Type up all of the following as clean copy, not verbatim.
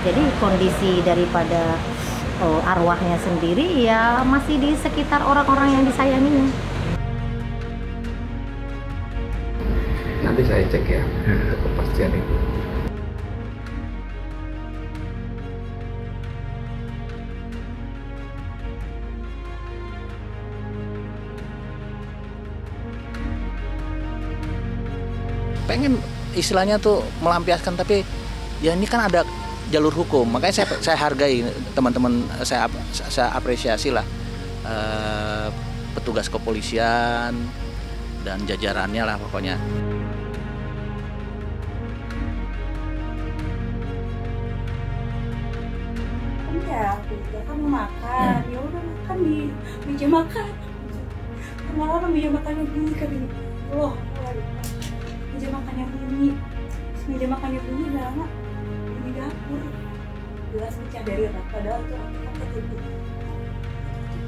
Jadi kondisi daripada arwahnya sendiri ya masih di sekitar orang-orang yang disayanginya. Nanti saya cek ya untuk kepastian itu. Pengen istilahnya tuh melampiaskan, tapi ya ini kan ada jalur hukum, makanya saya hargai teman-teman, saya apresiasi lah petugas kepolisian dan jajarannya lah pokoknya. Ya, kan mau makan, ya udah makan di meja makan. Malah meja makannya bunyi kan ini, loh, meja makannya bunyi, meja makannya bunyi lama di dapur, gelas pecah dari rak, padahal itu raknya tertutup.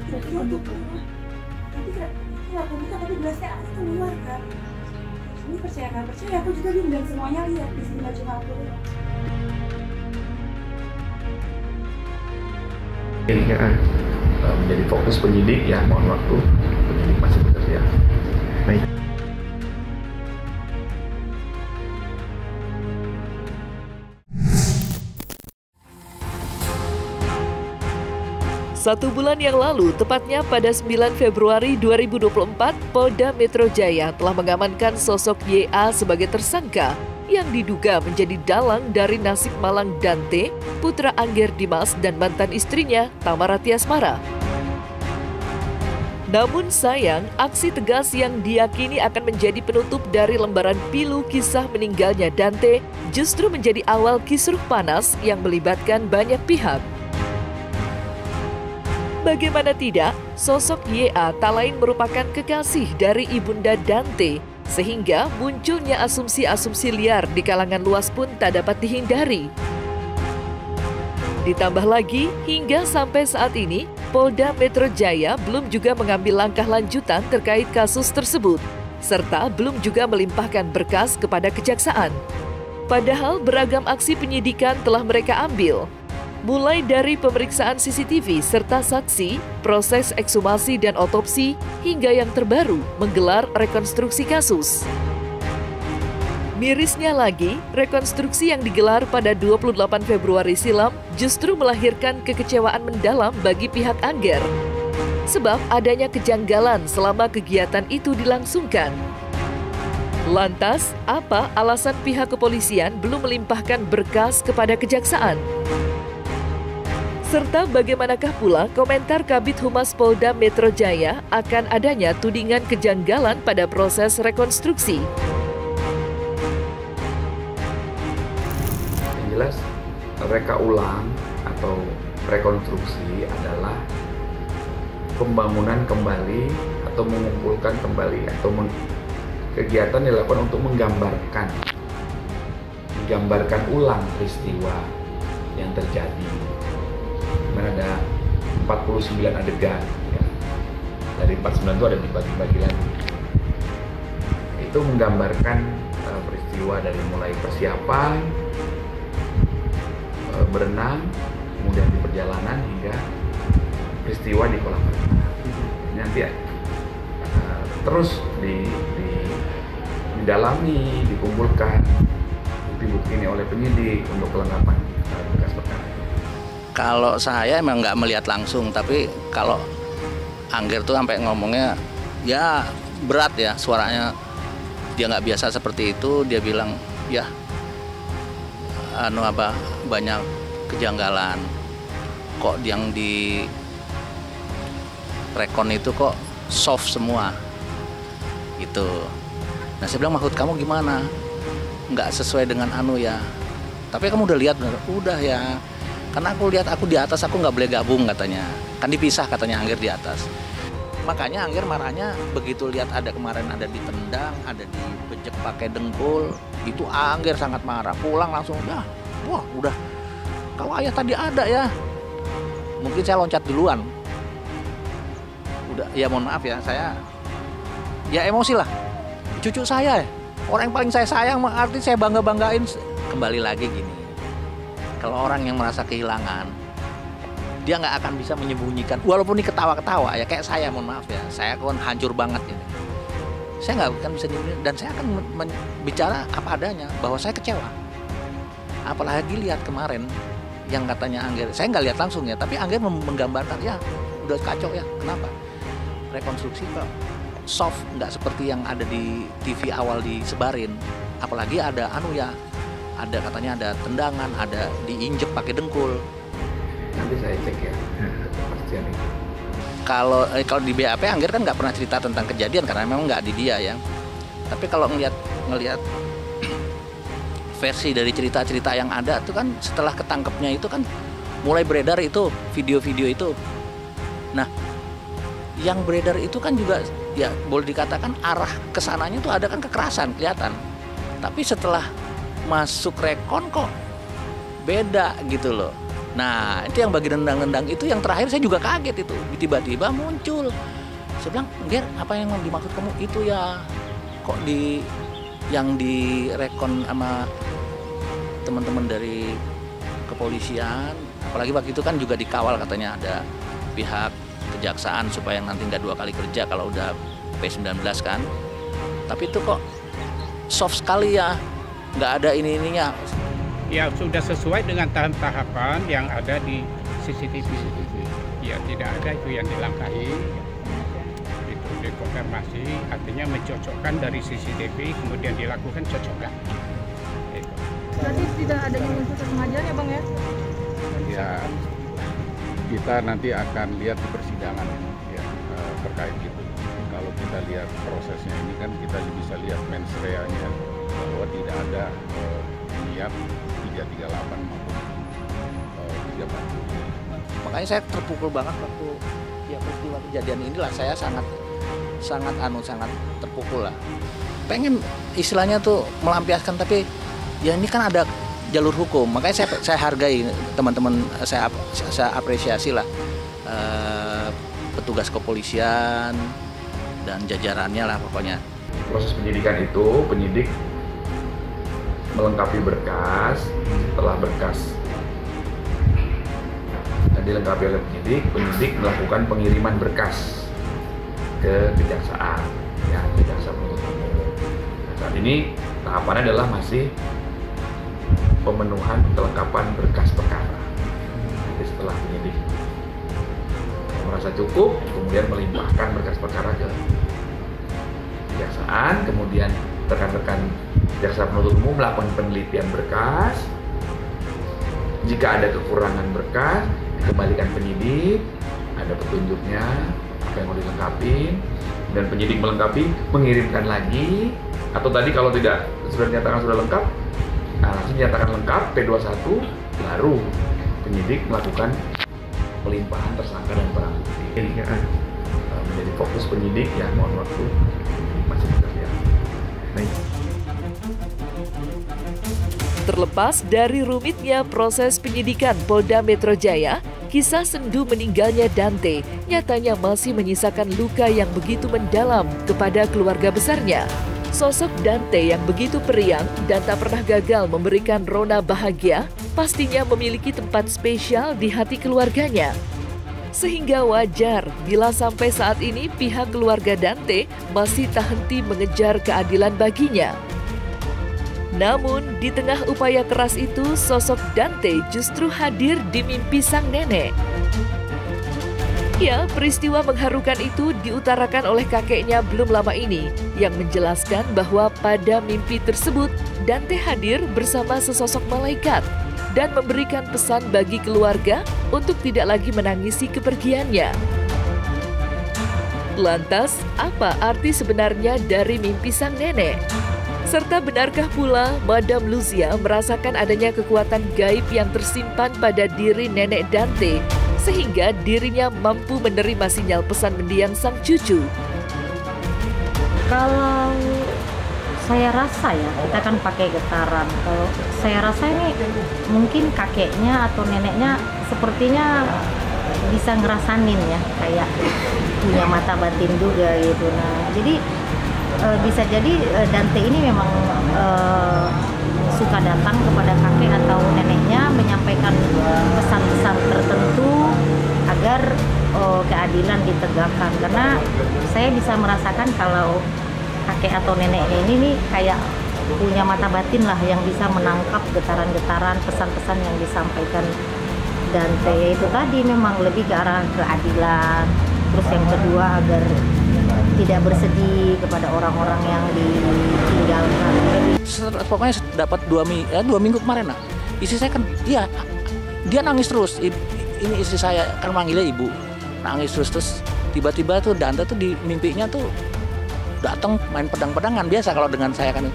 Tertutup, tapi aku buka tapi gelasnya ada keluar kan. Ini percaya nggak percaya, aku juga bingung dan semuanya lihat di sini cuma aku. Ini menjadi fokus penyidik ya, mohon waktu, penyidik masih bekerja. Baik. Satu bulan yang lalu, tepatnya pada 9 Februari 2024, Polda Metro Jaya telah mengamankan sosok YA sebagai tersangka yang diduga menjadi dalang dari nasib malang Dante, putra Angger Dimas dan mantan istrinya Tamara Tiasmara. Namun sayang, aksi tegas yang diyakini akan menjadi penutup dari lembaran pilu kisah meninggalnya Dante justru menjadi awal kisruh panas yang melibatkan banyak pihak. Bagaimana tidak, sosok YA tak lain merupakan kekasih dari ibunda Dante, sehingga munculnya asumsi-asumsi liar di kalangan luas pun tak dapat dihindari. Ditambah lagi, hingga sampai saat ini, Polda Metro Jaya belum juga mengambil langkah lanjutan terkait kasus tersebut, serta belum juga melimpahkan berkas kepada kejaksaan. Padahal beragam aksi penyidikan telah mereka ambil, mulai dari pemeriksaan CCTV serta saksi, proses ekshumasi dan otopsi, hingga yang terbaru menggelar rekonstruksi kasus. Mirisnya lagi, rekonstruksi yang digelar pada 28 Februari silam justru melahirkan kekecewaan mendalam bagi pihak Angger. Sebab adanya kejanggalan selama kegiatan itu dilangsungkan. Lantas, apa alasan pihak kepolisian belum melimpahkan berkas kepada kejaksaan? Serta bagaimanakah pula komentar Kabid Humas Polda Metro Jaya akan adanya tudingan kejanggalan pada proses rekonstruksi? Yang jelas, reka ulang atau rekonstruksi adalah pembangunan kembali atau mengumpulkan kembali atau kegiatan dilakukan untuk menggambarkan ulang peristiwa yang terjadi. Mana ada 49 adegan ya. Dari 49 itu ada dibagi-bagi lagi. Itu menggambarkan peristiwa dari mulai persiapan, berenang, kemudian di perjalanan hingga peristiwa di kolam renang. Nanti ya, terus didalami, dikumpulkan bukti-bukti ini oleh penyidik untuk kelengkapan berkas perkara. Kalau saya emang nggak melihat langsung, tapi kalau Angger tuh sampai ngomongnya ya berat ya suaranya, dia nggak biasa seperti itu. Dia bilang ya banyak kejanggalan kok, yang di rekon itu kok soft semua gitu. Nah saya bilang, maksud kamu gimana? Nggak sesuai dengan ya, tapi kamu udah lihat bener? Udah ya, karena aku lihat aku di atas, aku nggak boleh gabung katanya, kan dipisah katanya Angger di atas. Makanya Angger marahnya begitu lihat ada kemarin ada ditendang, ada dibejek pakai dengkul, itu Angger sangat marah. Pulang langsung wah udah, kalau ayah tadi ada ya, mungkin saya loncat duluan. Udah ya, mohon maaf ya, saya ya emosi lah. Cucu saya, orang yang paling saya sayang, arti saya banggain. Kembali lagi gini, kalau orang yang merasa kehilangan, dia nggak akan bisa menyembunyikan, walaupun ini ketawa-ketawa ya, kayak saya, mohon maaf ya, saya kan hancur banget ini. Saya nggak akan bisa nyembunyikan, dan saya akan bicara apa adanya, bahwa saya kecewa. Apalagi lihat kemarin yang katanya Angger, saya nggak lihat langsung ya, tapi Angger menggambarkan, ya udah kacau ya, kenapa? Rekonstruksi kok soft, nggak seperti yang ada di TV awal disebarin. Apalagi ada ada katanya ada tendangan, ada diinjek pakai dengkul. Nanti saya cek ya kepastian itu. Kalau di BAP Angger kan nggak pernah cerita tentang kejadian karena memang nggak di dia ya. Tapi kalau ngelihat versi dari cerita-cerita yang ada itu kan, setelah ketangkepnya itu kan mulai beredar itu video-video itu. Nah, yang beredar itu kan juga ya boleh dikatakan arah kesananya itu ada kan kekerasan kelihatan. Tapi setelah masuk rekon kok beda gitu loh. Nah, itu yang bagi nendang-nendang itu yang terakhir saya juga kaget itu. Tiba-tiba muncul. Saya bilang, "Ger, apa yang dimaksud kamu itu ya? Kok yang direkon sama teman-teman dari kepolisian, apalagi waktu itu kan juga dikawal katanya ada pihak kejaksaan supaya nanti nggak 2 kali kerja kalau udah P19 kan. Tapi itu kok soft sekali ya, nggak ada ininya." Ya sudah sesuai dengan tahapan yang ada di CCTV. Ya tidak ada itu yang dilangkahi. Itu dikonfirmasi, artinya mencocokkan dari CCTV kemudian dilakukan cocokan. Itu. Berarti tidak adanya unsur kesengajaan ya Bang ya? Ya kita nanti akan lihat di persidangan ya terkait gitu. Kalau kita lihat prosesnya ini kan kita bisa lihat mens rea-nya bahwa tidak ada niat 338 maupun 340. Makanya saya terpukul banget waktu ya peristiwa kejadian inilah, saya sangat terpukul lah. Pengen istilahnya tuh melampiaskan, tapi ya ini kan ada jalur hukum. Makanya saya hargai teman-teman, saya apresiasi lah petugas kepolisian dan jajarannya lah pokoknya. Proses penyidikan itu penyidik melengkapi berkas, setelah berkas dan dilengkapi oleh penyidik melakukan pengiriman berkas ke kejaksaan, ya jaksa penuntut umum. Saat ini tahapannya adalah masih pemenuhan kelengkapan berkas perkara. Jadi setelah penyidik merasa cukup, kemudian melimpahkan berkas perkara ke kejaksaan, kemudian rekan-rekan jaksa penuntut umum melakukan penelitian berkas. Jika ada kekurangan berkas, dikembalikan penyidik, ada petunjuknya apa yang mau dilengkapi, dan penyidik melengkapi, mengirimkan lagi, atau tadi kalau tidak sudah dinyatakan sudah lengkap, langsung dinyatakan lengkap P21, baru penyidik melakukan pelimpahan tersangka dan barang bukti. Menjadi fokus penyidik yang mohon waktu masih bekerja. Baik. Terlepas dari rumitnya proses penyidikan Polda Metro Jaya, kisah sendu meninggalnya Dante nyatanya masih menyisakan luka yang begitu mendalam kepada keluarga besarnya. Sosok Dante yang begitu periang dan tak pernah gagal memberikan rona bahagia pastinya memiliki tempat spesial di hati keluarganya. Sehingga wajar bila sampai saat ini pihak keluarga Dante masih tak henti mengejar keadilan baginya. Namun, di tengah upaya keras itu, sosok Dante justru hadir di mimpi sang nenek. Ya, peristiwa mengharukan itu diutarakan oleh kakeknya belum lama ini, yang menjelaskan bahwa pada mimpi tersebut, Dante hadir bersama sesosok malaikat dan memberikan pesan bagi keluarga untuk tidak lagi menangisi kepergiannya. Lantas, apa arti sebenarnya dari mimpi sang nenek? Serta benarkah pula Madam Lucia merasakan adanya kekuatan gaib yang tersimpan pada diri nenek Dante sehingga dirinya mampu menerima sinyal pesan mendiang sang cucu? Kalau saya rasa ya, kita kan pakai getaran. Kalau saya rasa ini mungkin kakeknya atau neneknya sepertinya bisa ngerasanin ya, kayak punya mata batin juga gitu. Nah, jadi bisa jadi Dante ini memang suka datang kepada kakek atau neneknya menyampaikan pesan-pesan tertentu agar keadilan ditegakkan. Karena saya bisa merasakan kalau kakek atau neneknya ini nih kayak punya mata batin lah yang bisa menangkap getaran-getaran pesan-pesan yang disampaikan Dante. Itu tadi memang lebih ke arah keadilan. Terus yang kedua agar tidak bersedih kepada orang-orang yang ditinggalkan. Pokoknya dapat 2 minggu kemarin lah. Istri saya kan dia nangis terus. Ini istri saya kan manggilnya ibu, nangis terus tiba-tiba tuh Dante tuh di mimpinya tuh datang main pedang-pedangan biasa kalau dengan saya kan,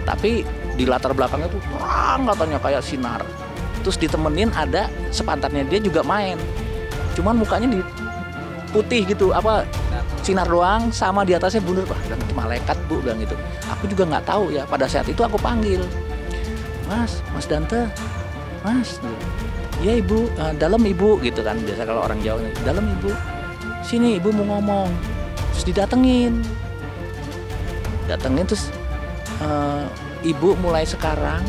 tapi di latar belakangnya tuh terang katanya kayak sinar, terus ditemenin ada sepantarnya dia juga main, cuman mukanya di putih gitu, apa sinar doang, sama di atasnya bunder. Wah, bilang itu malaikat bu, bilang gitu. Aku juga nggak tahu ya, pada saat itu aku panggil, Mas Dante, Mas. Ya ibu, dalam ibu gitu kan, biasa kalau orang Jawa, dalam ibu, sini ibu mau ngomong. Terus datengin terus ibu mulai sekarang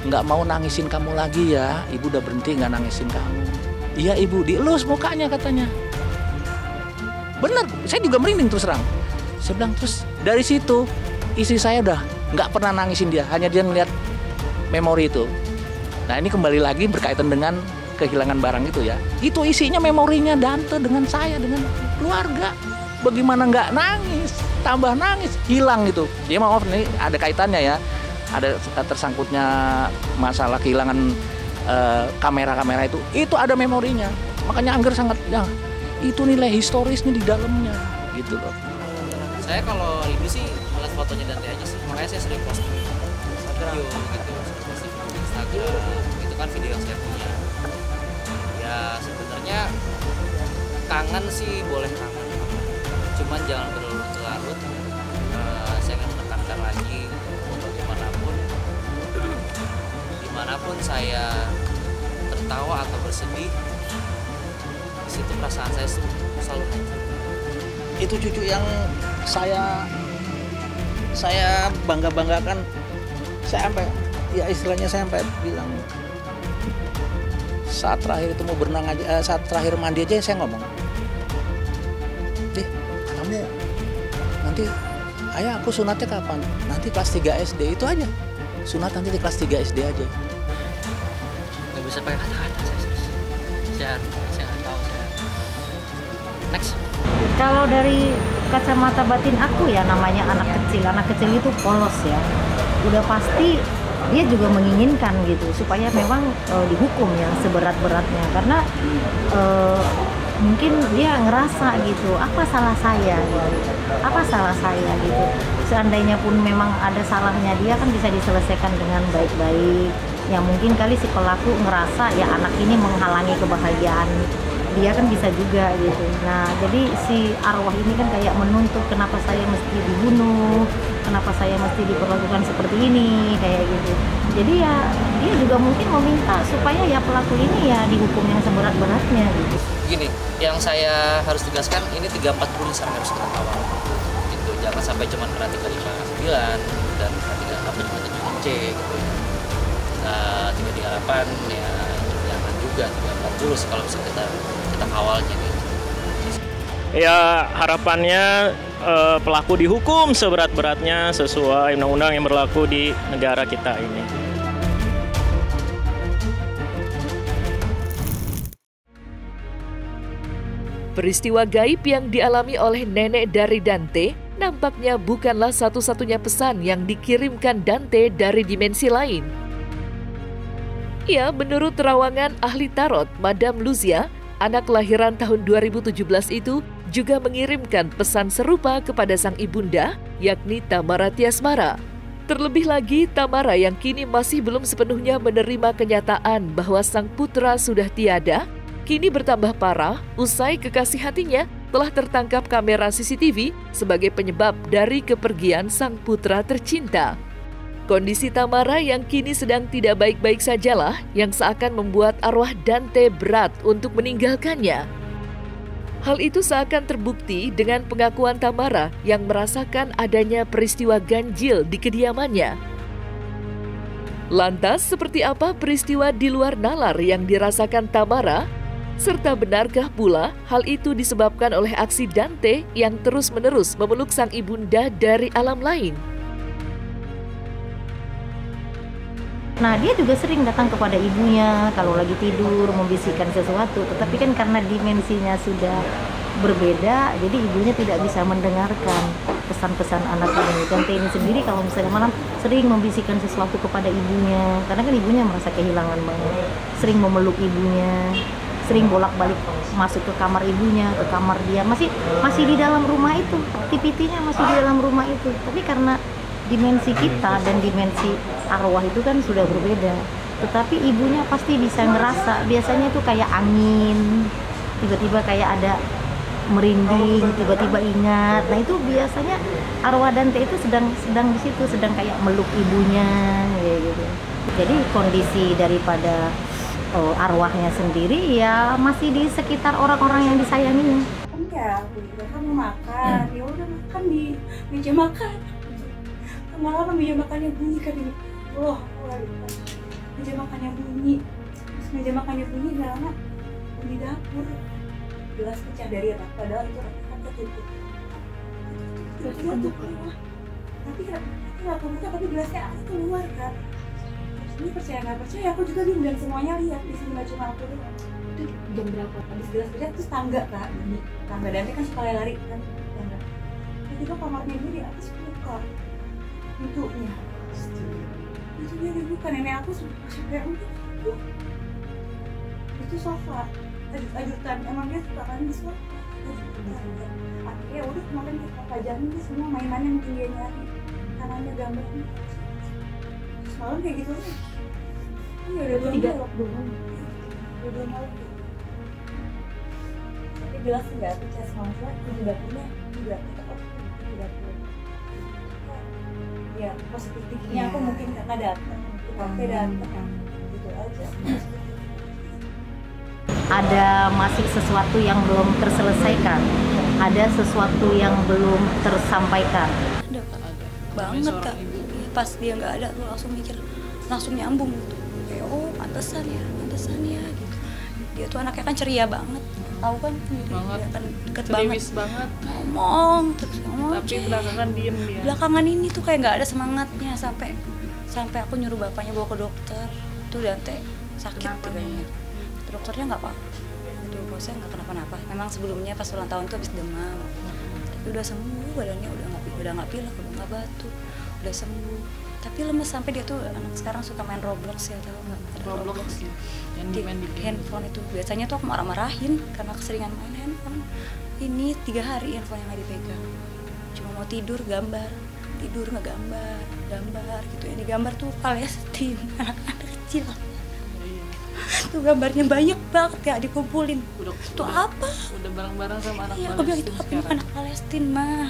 nggak mau nangisin kamu lagi ya, ibu udah berhenti nggak nangisin kamu. Iya ibu, dielus mukanya katanya. Bener, saya juga merinding terus terang. Saya bilang terus dari situ istri saya udah nggak pernah nangisin dia, hanya dia ngeliat memori itu. Nah ini kembali lagi berkaitan dengan kehilangan barang itu ya. Itu isinya memorinya Dante dengan saya, dengan keluarga. Bagaimana nggak nangis, tambah nangis, hilang gitu. Ya maaf nih ada kaitannya ya. Ada tersangkutnya masalah kehilangan kamera-kamera itu ada memorinya. Makanya Angger sangat, ya, itu nilai historisnya di dalamnya gitu loh. Saya kalau ini sih melihat fotonya Dante aja sih, makanya saya sering post video gitu. Instagram, itu kan video yang saya punya. Ya sebenarnya kangen sih, boleh kangen, cuman jangan berlarut-larut. Saya ingin menekankan lagi, dimanapun saya tertawa atau bersedih, di situ perasaan saya selalu hancur. Itu cucu yang saya banggakan. Saya sampai, ya istilahnya saya sampai bilang, saat terakhir itu mau berenang aja, saat terakhir mandi aja saya ngomong, kamu nanti, ayah aku sunatnya kapan? Nanti kelas 3 SD, itu aja. Sunat nanti di kelas 3 SD aja. Gak bisa pakai kata-kata, saya nggak tahu. Next. Kalau dari kacamata batin aku ya, namanya anak kecil itu polos ya. Udah pasti dia juga menginginkan gitu supaya memang dihukum yang seberat-beratnya, karena mungkin dia ngerasa gitu, apa salah saya gitu. Seandainya pun memang ada salahnya, dia kan bisa diselesaikan dengan baik-baik. Ya mungkin kali si pelaku ngerasa ya anak ini menghalangi kebahagiaan dia, kan bisa juga gitu. Nah jadi si arwah ini kan kayak menuntut, kenapa saya mesti dibunuh, kenapa saya mesti diperlakukan seperti ini, kayak gitu. Jadi ya dia juga mungkin meminta supaya ya pelaku ini ya dihukum yang seberat-beratnya gitu. Gini, yang saya harus tegaskan, ini 340 yang harus kita kawal. Gitu, jangan sampai cuma kena 359 dan kena 38 cuma 7C gitu ya. 338 ya jangan juga 340 kalau bisa kita kawalnya gitu. Ya harapannya pelaku dihukum seberat-beratnya sesuai undang-undang yang berlaku di negara kita ini. Peristiwa gaib yang dialami oleh nenek dari Dante nampaknya bukanlah satu-satunya pesan yang dikirimkan Dante dari dimensi lain. Ya, menurut terawangan ahli tarot Madame Luzia, anak kelahiran tahun 2017 itu juga mengirimkan pesan serupa kepada sang ibunda, yakni Tamara Tiasmara. Terlebih lagi, Tamara yang kini masih belum sepenuhnya menerima kenyataan bahwa sang putra sudah tiada, kini bertambah parah usai kekasih hatinya telah tertangkap kamera CCTV sebagai penyebab dari kepergian sang putra tercinta. Kondisi Tamara yang kini sedang tidak baik-baik sajalah yang seakan membuat arwah Dante berat untuk meninggalkannya. Hal itu seakan terbukti dengan pengakuan Tamara yang merasakan adanya peristiwa ganjil di kediamannya. Lantas, seperti apa peristiwa di luar nalar yang dirasakan Tamara? Serta benarkah pula hal itu disebabkan oleh aksi Dante yang terus-menerus memeluk sang ibunda dari alam lain? Nah, dia juga sering datang kepada ibunya kalau lagi tidur, membisikkan sesuatu. Tetapi kan karena dimensinya sudah berbeda, jadi ibunya tidak bisa mendengarkan pesan-pesan anak ini. Dante ini sendiri kalau misalnya malam sering membisikkan sesuatu kepada ibunya. Karena kan ibunya merasa kehilangan banget. Sering memeluk ibunya, sering bolak-balik masuk ke kamar ibunya, ke kamar dia. Masih di dalam rumah itu, aktivitinya masih di dalam rumah itu. Tapi karena dimensi kita dan dimensi arwah itu kan sudah berbeda, tetapi ibunya pasti bisa ngerasa. Biasanya itu kayak angin, tiba-tiba kayak ada merinding, tiba-tiba ingat. Nah, itu biasanya arwah Dante itu sedang di situ, sedang kayak meluk ibunya gitu. Jadi kondisi daripada arwahnya sendiri ya masih di sekitar orang-orang yang disayanginya. Ya, kan mau makan, ya udah makan di meja makan. Lama-lama meja makannya bunyi kan ini. Loh, meja makannya bunyi. Terus meja makannya bunyi, gak lama bunyi dapur. Gelas pecah dari atas, padahal itu kan ketutup. Ketutup keluar. Tapi nggak kebuka, tapi gelasnya keluar kan. Terus ini percaya nggak percaya, aku juga bingung dan semuanya lihat di sini, nggak cuma aku doang. Itu jam berapa? Habis gelas pecah terus tangga kak, bunyi. Tangga Dante kan suka lari kan, tangga. Tiba-tiba kamarnya dia di atas buka. Pintunya dibuka, nenek aku kayak itu sofa ajutan, emang dia suka kan di sofa akhirnya udah kemarin kita pajangin semua mainannya mungkin dia nyari kanannya gambarnya semalam kayak gitu nih. Iya udah 2 malam tapi gelas nggak pecah semalam itu dapurnya juga tidak ya positif tingginya aku mungkin karena datang gitu aja. Ada masih sesuatu yang belum terselesaikan, ada sesuatu yang belum tersampaikan. Ada banget kak, pas dia nggak ada tuh langsung nyambung gitu. Kayak pantesan ya gitu. Dia tuh anaknya kan ceria banget, tahu kan banget, dia kan deket banget ngomong terus tapi belakangan diem dia. Belakangan ini tuh kayak nggak ada semangatnya, sampai aku nyuruh bapaknya bawa ke dokter. Tuh Dante sakit kayaknya. Dokternya nggak apa-apa, bosnya nggak kenapa-napa. Memang sebelumnya pas ulang tahun tuh habis demam, tapi udah sembuh, badannya udah nggak pilek, udah nggak batu, udah sembuh. Tapi lemes sampai dia tuh anak sekarang suka main Roblox ya, tahu nggak? Roblox ya. Yang main di handphone itu. Biasanya tuh aku marah-marahin karena keseringan main handphone. Ini 3 hari handphone yang nggak dipegang. Cuma mau tidur gambar, tidur nggak gambar gitu. Ini gambar tuh Palestina, anak-anak kecil. Tuh gambarnya banyak banget ya dikumpulin. Itu apa? Udah bareng-bareng sama anak Palestina. Iya, aku bilang itu apa? Anak Palestina mah.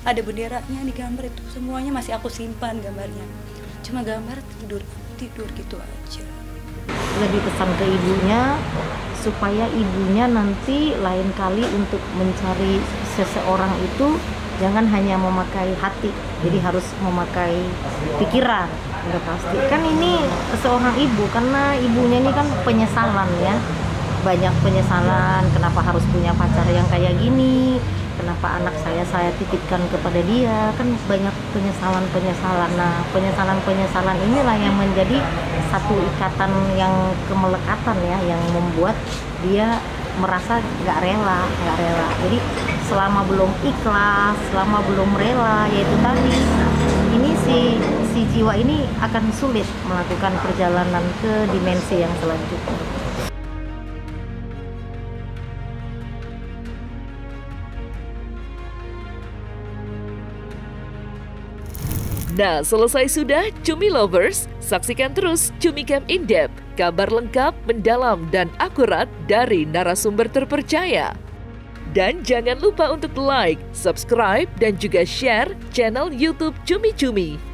Ada benderanya di gambar itu, semuanya masih aku simpan gambarnya. Cuma gambar tidur gitu aja. Lebih pesan ke ibunya supaya ibunya nanti lain kali untuk mencari seseorang itu jangan hanya memakai hati, jadi harus memakai pikiran. Udah pasti kan ini seorang ibu, karena ibunya ini kan penyesalan ya, banyak penyesalan. Kenapa harus punya pacar yang kayak gini, kenapa anak saya titipkan kepada dia, kan banyak penyesalan. Nah, penyesalan inilah yang menjadi satu ikatan yang kemelekatan ya, yang membuat dia merasa nggak rela. Jadi selama belum ikhlas, selama belum rela, yaitu tadi ini si jiwa ini akan sulit melakukan perjalanan ke dimensi yang selanjutnya. Nah, selesai sudah Cumi Lovers? Saksikan terus Cumi Camp In-Depth, kabar lengkap, mendalam, dan akurat dari narasumber terpercaya. Dan jangan lupa untuk like, subscribe, dan juga share channel YouTube Cumi Cumi.